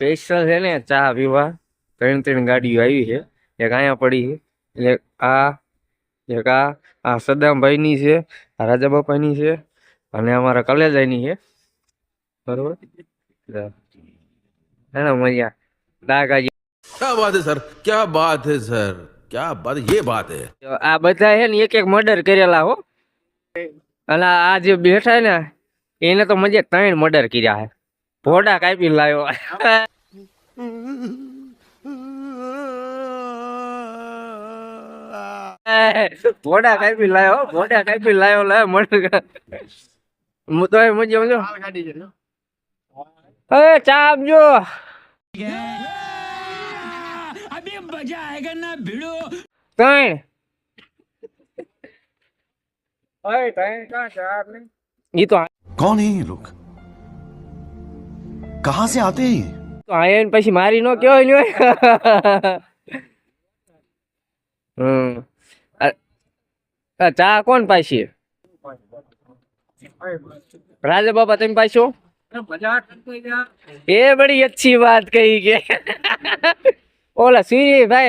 Special છે ને ચા પીવા ત્રણ ગાડીઓ આવી છે. એક અહીંયા પડી છે, એક આ સદામભાઈની છે, આ રાજા બાપાની છે અને અમારા કલેજાઈની છે. બરોબર હે ને મજા ડાકાજી. क्या बात है सर, क्या बात है सर, क्या बात, ये बात है. આ બધા છે ને એક મર્ડર કરેલા હો. અને આ જે બેઠા ને એને તો મજે 3 મર્ડર કર્યા છે. ભોડા કાપી લાવ્યો. ભોડા કાપી લાવ્યો, ભોડા કાપી લાવ્યો. લે મર્ડર હું તો મજે સમજો. એ ચા આપજો. अभी मजा आएगा ना भिड़ो. 3 ઓય 3 કા 4 નહીં ઈ તો कौन है ये लोग, कहाँ से आते हैं ये? તો આયન પછી મારી નો કહેવાય ને હોય. આ ચા કોણ પાછી? राजा बाबा तुम पासो ये बड़ी अच्छी बात कही के ओला सूर्य भाई